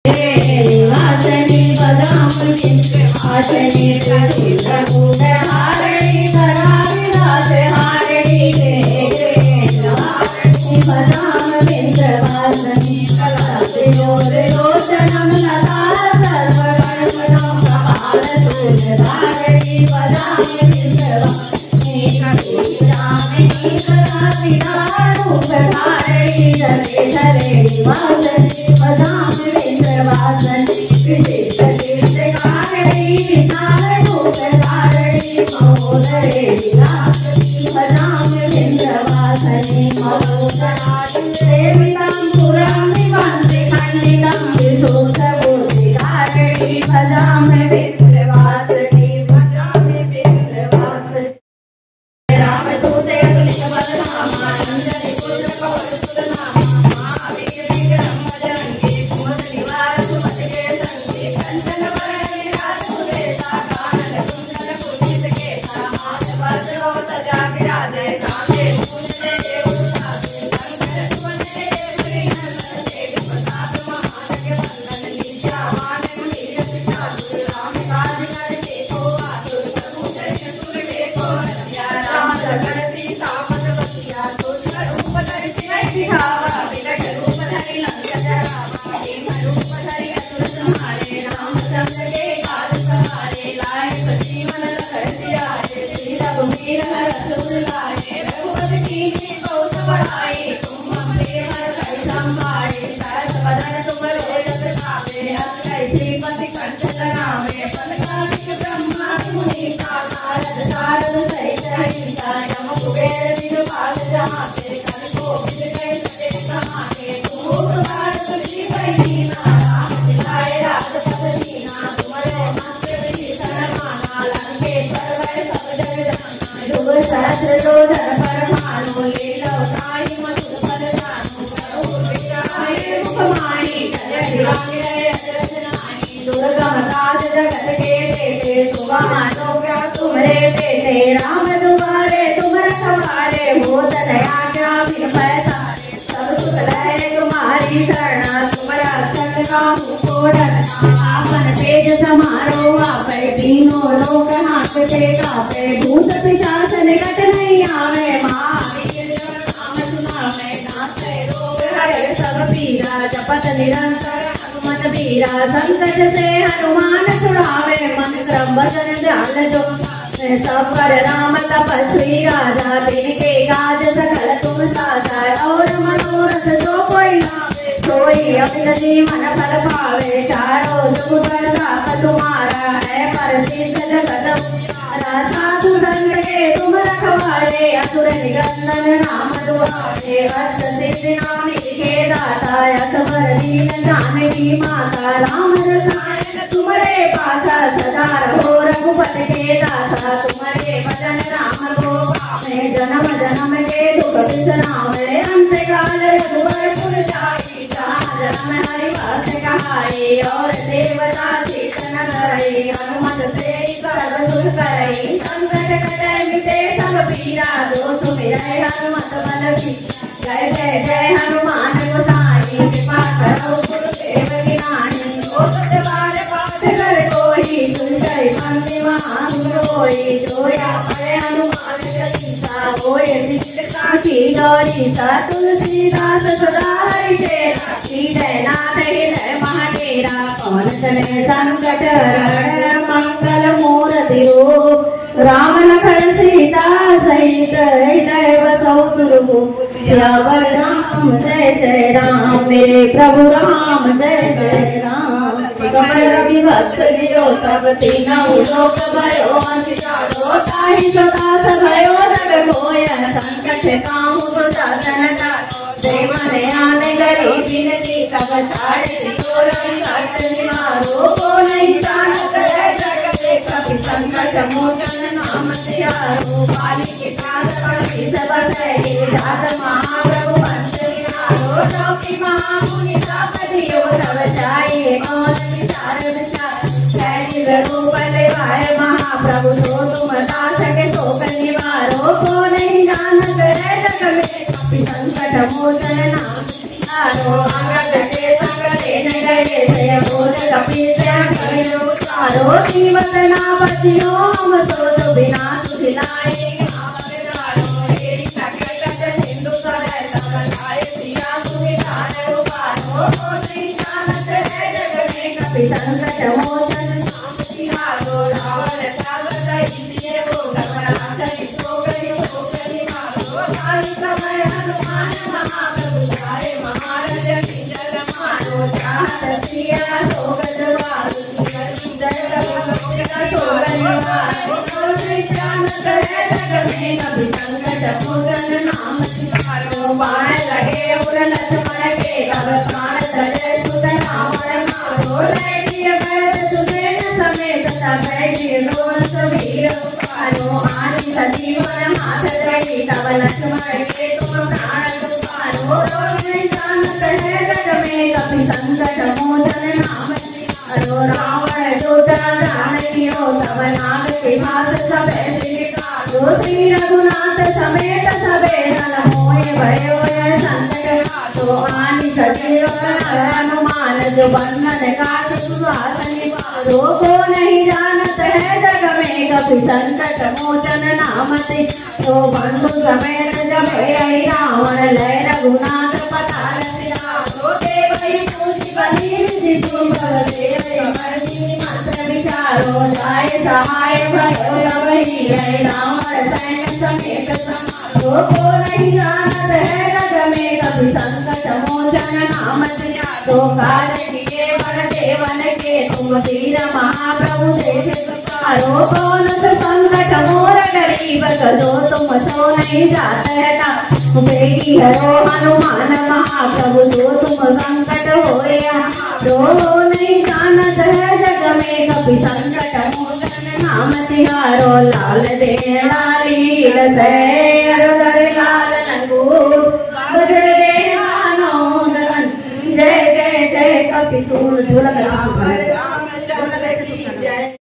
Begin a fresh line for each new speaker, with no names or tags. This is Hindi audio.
वासनी बदाम वासनी प्रति प्रभुत हारणी धरा विलास हारणी वासनी बदाम विंद्र वासनी लोचनम लता सर्वकर्मणो कपाल धारणी बदाम विंद्र रामिणी कला रूप धारणी धरे धरे वासनी बदाम विंद्र वासनी विशिष्ट कीर्तकारी विशाल रूप धारणी महोदरे विलासनी बदाम विंद्र वासनी महोदराज देवितांबुरामि वंदे खंडितं विशोधबोधि धारणी बदाम विंद्र वासनी बदाम विंद्र वासनी रामदूते अतुलित बलधामा नंदनि पुत्र पवन सुत नामा महावीर विक्रम बजरंगी कुमत निवार सुमत के संगी कंचन वरण विराज सुबेसा कानन कुंडल कुंचित केसा हाथ वज्र ध्वजा विराजे कांधे मूंज देव साधे शंकर सुवन देव नंदन तेज प्रताप महाजग वंदन विद्यावान वीर विशाल राम काज करते को आतुर प्रभु चरित सुर देखो रसिया राम लखन सीता मन बसिया सूक्ष्म रूप धरि सिय दिखावा विकट रूप धरि लंक जरावा भीम रूप धरि असुर संहारे रामचंद्र के काज सहारे लाए संजीवन लखन जियाए श्री रघुवीर हरष उर लाए रघुपति कीन्ही बहुत बड़ाई तुम हम पे हर संभाले सहस बदन तुम रोजस गावे हस श्रीपति कंठ लगावे पलकालिक ब्रह्मा मुनि नारद सारद सहित अहिंसा यम कुबेर दिगपाल जहाते कर कोविद कह सके कहाते तुम भारत की बहीना राम दिलाए राजपथ दीना तुम्हारे मंत्र विभीषण माना लंकेश्वर वै सब जग जाना युग सहस्र योजन पर भानु लीला उठाई मधुर फल जानु प्रभु विग्रहाय मुखमाई जय गिरांगे अजरनाई दुर्गम काज जगत के देते सुगमानो तुम्हारे देते राम दुआरे तुम रखवारे होत दया क्या बिन पैसारे सब सुख लहे तुम्हारी शरणा तुम रक्षण काहू को डरना आपन तेज समारो आपे तीनों लोक हांकते कापे भूत पिशाच निकट नहीं आवे महावीर जब नाम सुनावे नासे रोग हरे सब पीरा जपत निरंतर हनुमत वीरा संकट से हनुमान छुड़ावे मन क्रम वचन ध्यान जो सब पर राम तपस्वी राजा तिनके काज सकल तुम साजा और मनोरथ जो कोई लावे सोई अपना जीवन फल पावे चारों जुग प्रताप तुम्हारा है प्रसिद्ध जगत उजियारा साधु संत के तुम रखवारे असुर निकंदन नाम दुआरे अष्ट सिद्धि नाम के दाता अकबर दीन जानकी माता राम रसायन तुम्हारे पासा सदा रहो रघुपति के दाता तुम्हारे भजन राम को पावे जन्म जन्म के दुख बिसरावे अंत काल रघुवर जाई जहाँ जन्म हरिवास कहाई और देवता कीर्तन करे हनुमत से सर्व सुख करे संकट कटे मिटे सब पीरा जो सुमिरै हनुमत बल बीरा जय जय जय हनुमान गोसाई कृपा करो गुरुदेव की नानी ओ सतबार पाठ कर कोई तुलसी बंदी महागुरोई जोया पड़े हनुमान चालीसा होए सिद्ध काठी गौरी सा तुलसीदास सदा हरि तेरा जय नाथ हृदय महाडेरा पवन चले संकट हरण मंगल मूर्ति रूप राम लखन सीता सहित हृदय बसौ सुरभूप सियावर राम जय जय राम मेरे प्रभु राम जय जय राम कमल विभत्स लियो सब तीनों लोक भयो अंतिकारो ताहि सदा सभयो जग होय संकट काहू तो साधन तारो जय मन आने गरीब बिनती कब छाड़े तोर संकट निवारो को नहीं जानत है जग के कभी संकट मोचन नाम सियारो पाली के काज पड़ी सब सही जात महाप्रभु पंच विहारो लौकी महामुनि तापदियो तब जाए कौन विचार विचार रूप लेवाय महाप्रभु तो तुम दास के शोक निवारो को नहीं जानत है जग में कभी संकट मोचन नाम सियारो अंगद के संग लेने गए जीवत ना बचियो हम सोच बिना सुखिलाए सिंधु करे सब लाए सिया सुखिलाए उबारो नहीं जानत है जग में कभी संकट मोचन हारो रावण सागर इसलिए वो घबरा गई ठोकरी मारो काली समय हनुमान महाप्रभु जाए महाराज जल मारो चाहत सिया सोगज वारु जय जानत है जग में कभी संकट मोचन नाम सिखारो बाण लगे उर लक्ष्मण के तब प्राण चले सुत रावण मारो लैलिय भरत सुसेन समेत सब लोन सबीर पारो आदि सजीवन माथ रही तब लक्ष्मण के तुम प्राण पारो नहीं जानत है जग में कभी संकट मोचन नाम सिखारो रावण दूता जान कियो तब नाग के हाथ सब सिखारो श्री रघुनाथ समेत सबे नल मोहे भयो संकट हाथो आनि सजीवन हनुमान जो बंधन काट सुहासनि पारो को नहीं जानत है जग में कभी संकट मोचन नाम सिखारो बंधु समेत जब आई रावण लय रघुनाथ पताल सिधारो देवई पूजी बलि सिद्धू बलदेव मर्जी मंत्र विचारो जाय सहाय भयो जब ही आई रावण सैन्य समेत समारो को नहीं जानत है जग में कभी संकट मोचन नाम सिखारो काल किए वर देवन के तुम धीर महाप्रभु देश सुखारो कौन संकट मोर गरीब जो तुम सो नहीं जात है बेगी हरो हनुमान महाप्रभु जो तुम संकट होया जो नहीं जानत है जग में कभी संकट मोचन नाम सिखारो लाल दे लील से लाल लंगूर बजरे जय जय जय कपि सूर जय